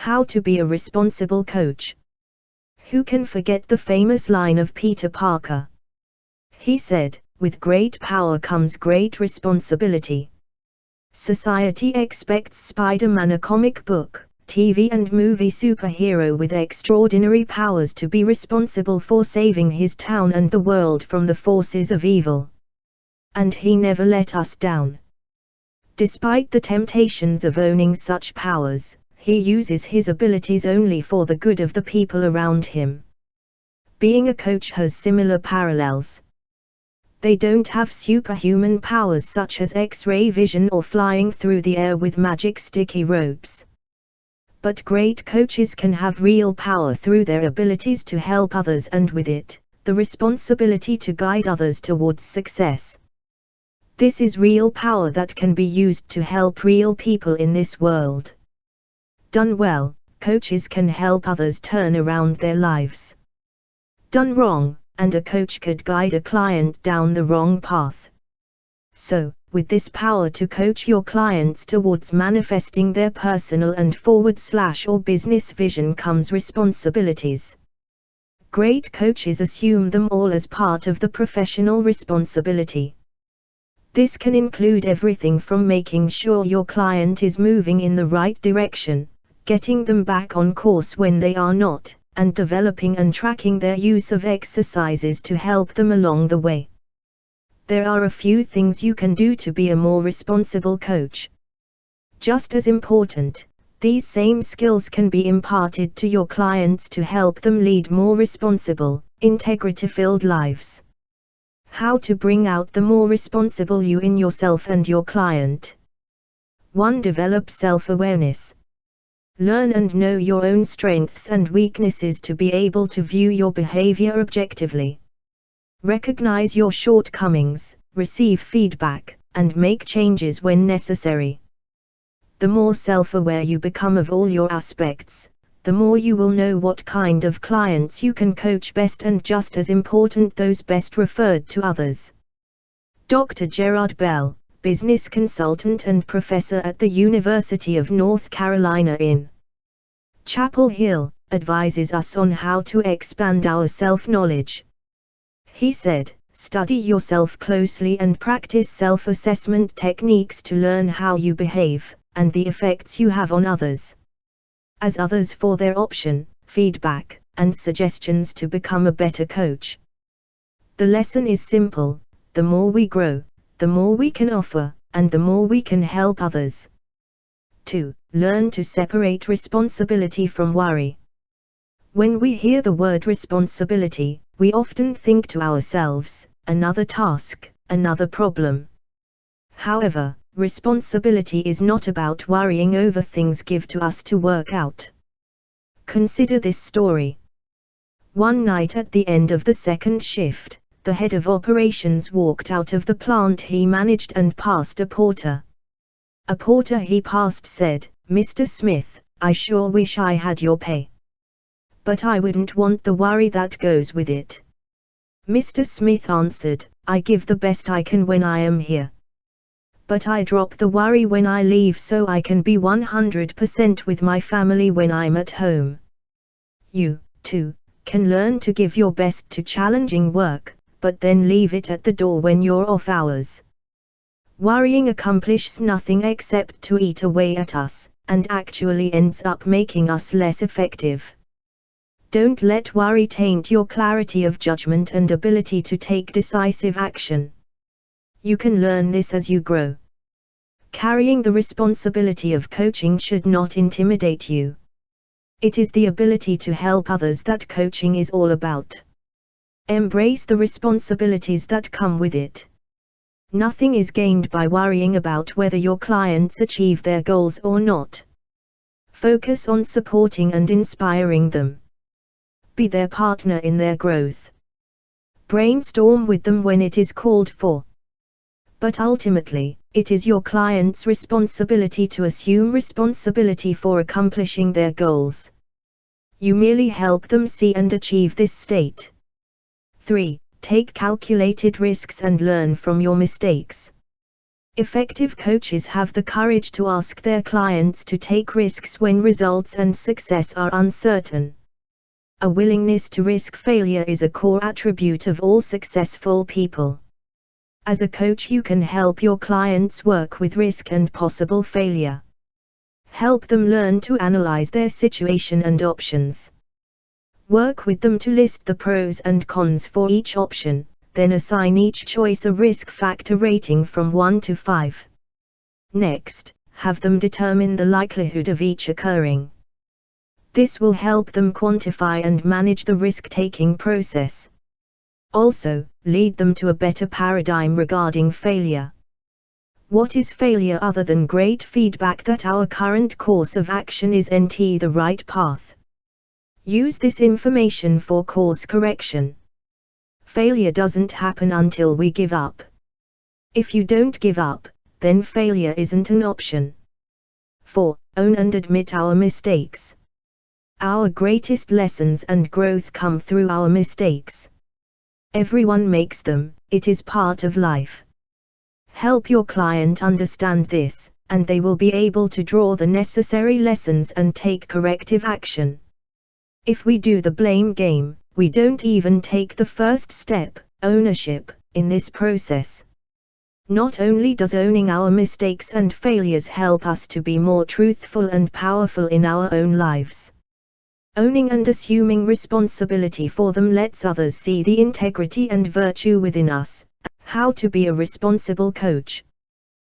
How to be a responsible coach. Who can forget the famous line of Peter Parker? He said, "With great power comes great responsibility." Society expects Spider-Man, a comic book, TV and movie superhero with extraordinary powers, to be responsible for saving his town and the world from the forces of evil. And he never let us down. Despite the temptations of owning such powers, he uses his abilities only for the good of the people around him. Being a coach has similar parallels. They don't have superhuman powers such as X-ray vision or flying through the air with magic sticky ropes. But great coaches can have real power through their abilities to help others, and with it, the responsibility to guide others towards success. This is real power that can be used to help real people in this world. Done well, coaches can help others turn around their lives. Done wrong, and a coach could guide a client down the wrong path. So, with this power to coach your clients towards manifesting their personal and / or business vision comes responsibilities. Great coaches assume them all as part of the professional responsibility. This can include everything from making sure your client is moving in the right direction, getting them back on course when they are not, and developing and tracking their use of exercises to help them along the way. There are a few things you can do to be a more responsible coach. Just as important, these same skills can be imparted to your clients to help them lead more responsible, integrity-filled lives. How to bring out the more responsible you in yourself and your client. 1. Develop self-awareness. Learn and know your own strengths and weaknesses to be able to view your behavior objectively. Recognize your shortcomings, receive feedback, and make changes when necessary. The more self-aware you become of all your aspects, the more you will know what kind of clients you can coach best, and just as important, those best referred to others. Dr. Gerard Bell, business consultant and professor at the University of North Carolina in Chapel Hill, advises us on how to expand our self-knowledge. He said, "Study yourself closely and practice self-assessment techniques to learn how you behave, and the effects you have on others. As others for their option, feedback, and suggestions to become a better coach." The lesson is simple: the more we grow, the more we can offer, and the more we can help others. 2. Learn to separate responsibility from worry. When we hear the word responsibility, we often think to ourselves, another task, another problem. However, responsibility is not about worrying over things given to us to work out. Consider this story. One night at the end of the second shift, the head of operations walked out of the plant he managed and passed a porter. A porter he passed said, "Mr. Smith, I sure wish I had your pay. But I wouldn't want the worry that goes with it." Mr. Smith answered, "I give the best I can when I am here. But I drop the worry when I leave so I can be 100% with my family when I'm at home." You, too, can learn to give your best to challenging work, but then leave it at the door when you're off hours. Worrying accomplishes nothing except to eat away at us, and actually ends up making us less effective. Don't let worry taint your clarity of judgment and ability to take decisive action. You can learn this as you grow. Carrying the responsibility of coaching should not intimidate you. It is the ability to help others that coaching is all about. Embrace the responsibilities that come with it. Nothing is gained by worrying about whether your clients achieve their goals or not. Focus on supporting and inspiring them. Be their partner in their growth. Brainstorm with them when it is called for. But ultimately, it is your client's responsibility to assume responsibility for accomplishing their goals. You merely help them see and achieve this state. 3. Take calculated risks and learn from your mistakes. Effective coaches have the courage to ask their clients to take risks when results and success are uncertain. A willingness to risk failure is a core attribute of all successful people. As a coach, you can help your clients work with risk and possible failure. Help them learn to analyze their situation and options. Work with them to list the pros and cons for each option, then assign each choice a risk factor rating from 1 to 5. Next, have them determine the likelihood of each occurring. This will help them quantify and manage the risk-taking process. Also, lead them to a better paradigm regarding failure. What is failure other than great feedback that our current course of action is not the right path? Use this information for course correction. Failure doesn't happen until we give up. If you don't give up, then failure isn't an option. 4. Own and admit our mistakes. Our greatest lessons and growth come through our mistakes. Everyone makes them, it is part of life. Help your client understand this, and they will be able to draw the necessary lessons and take corrective action. If we do the blame game, we don't even take the first step, ownership, in this process. Not only does owning our mistakes and failures help us to be more truthful and powerful in our own lives, owning and assuming responsibility for them lets others see the integrity and virtue within us. How to be a responsible coach.